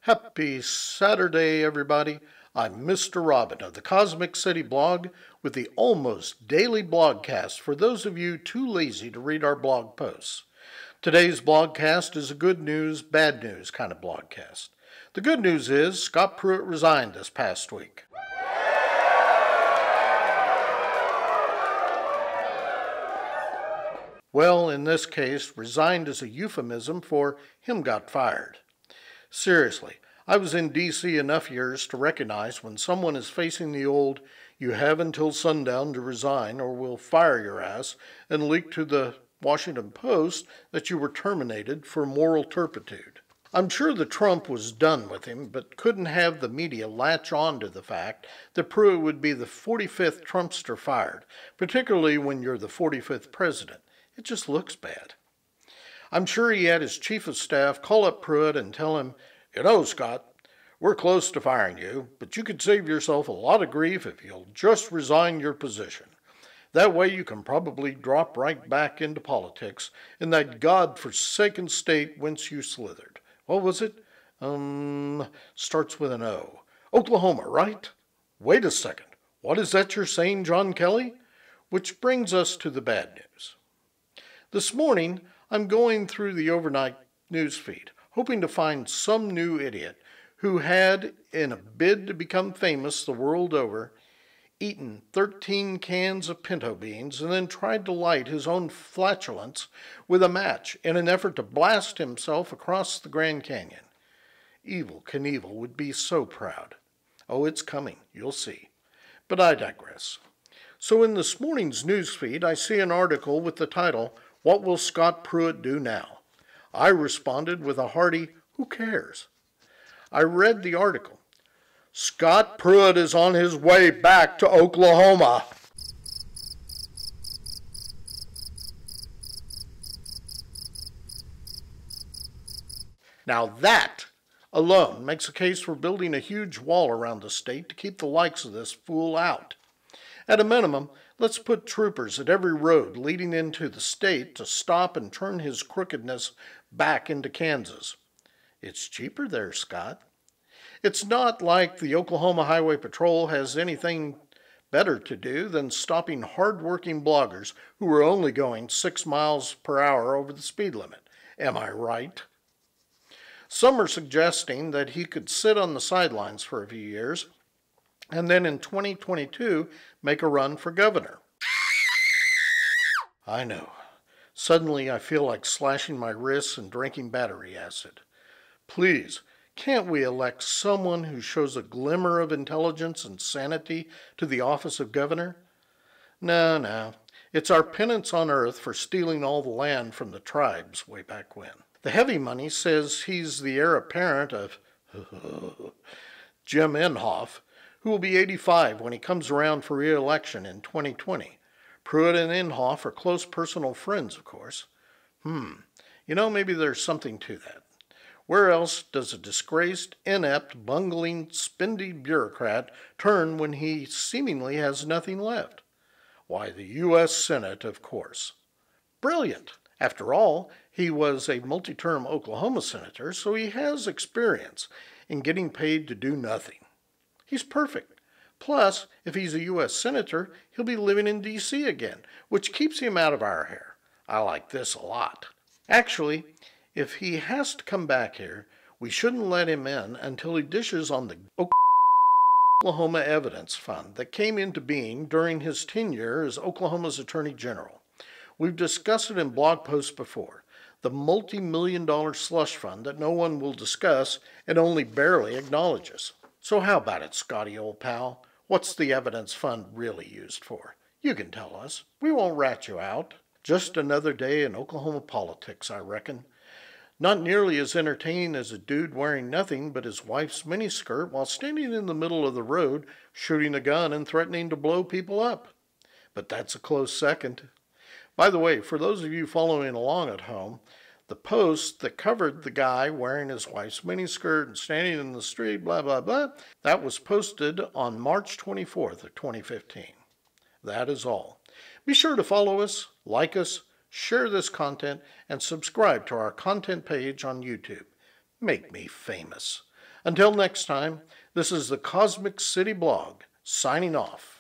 Happy Saturday, everybody. I'm Mr. Robin of the Cosmic City blog with the almost daily blogcast for those of you too lazy to read our blog posts. Today's blogcast is a good news, bad news kind of blogcast. The good news is Scott Pruitt resigned this past week. Well, in this case, resigned is a euphemism for him got fired. Seriously, I was in D.C. enough years to recognize when someone is facing the old, you have until sundown to resign or we'll fire your ass, and leak to the Washington Post that you were terminated for moral turpitude. I'm sure the Trump was done with him, but couldn't have the media latch on to the fact that Pruitt would be the 45th Trumpster fired, particularly when you're the 45th president. It just looks bad. I'm sure he had his chief of staff call up Pruitt and tell him, you know, Scott, we're close to firing you, but you could save yourself a lot of grief if you'll just resign your position. That way you can probably drop right back into politics in that God-forsaken state whence you slithered. What was it? Starts with an O. Oklahoma, right? Wait a second. What is that you're saying, John Kelly? Which brings us to the bad news. This morning, I'm going through the overnight news feed, hoping to find some new idiot who had, in a bid to become famous the world over, eaten 13 cans of pinto beans and then tried to light his own flatulence with a match in an effort to blast himself across the Grand Canyon. Evel Knievel would be so proud. Oh, it's coming, you'll see. But I digress. So in this morning's news feed, I see an article with the title, What Will Scott Pruitt Do Now? I responded with a hearty, who cares? I read the article. Scott Pruitt is on his way back to Oklahoma. Now that alone makes a case for building a huge wall around the state to keep the likes of this fool out. At a minimum, let's put troopers at every road leading into the state to stop and turn his crookedness back into Kansas. It's cheaper there, Scott. It's not like the Oklahoma Highway Patrol has anything better to do than stopping hard-working bloggers who are only going 6 miles per hour over the speed limit. Am I right? Some are suggesting that he could sit on the sidelines for a few years and then in 2022 make a run for governor. I know. Suddenly I feel like slashing my wrists and drinking battery acid. Please, can't we elect someone who shows a glimmer of intelligence and sanity to the office of governor? No. It's our penance on earth for stealing all the land from the tribes way back when. The heavy money says he's the heir apparent of Jim Inhofe, who will be 85 when he comes around for re-election in 2020. Pruitt and Inhofe are close personal friends, of course. Maybe there's something to that. Where else does a disgraced, inept, bungling, spindly bureaucrat turn when he seemingly has nothing left? Why, the U.S. Senate, of course. Brilliant! After all, he was a multi-term Oklahoma senator, so he has experience in getting paid to do nothing. He's perfect. Plus, if he's a U.S. Senator, he'll be living in D.C. again, which keeps him out of our hair. I like this a lot. Actually, if he has to come back here, we shouldn't let him in until he dishes on the Oklahoma Evidence Fund that came into being during his tenure as Oklahoma's Attorney General. We've discussed it in blog posts before. The multi-million-dollar slush fund that no one will discuss and only barely acknowledges. So how about it, Scotty, old pal? What's the evidence fund really used for? You can tell us. We won't rat you out. Just another day in Oklahoma politics, I reckon. Not nearly as entertaining as a dude wearing nothing but his wife's miniskirt while standing in the middle of the road, shooting a gun and threatening to blow people up. But that's a close second. By the way, for those of you following along at home, the post that covered the guy wearing his wife's miniskirt and standing in the street, blah, blah, blah, that was posted on March 24th of 2015. That is all. Be sure to follow us, like us, share this content, and subscribe to our content page on YouTube. Make me famous. Until next time, this is the Cosmic City Blog, signing off.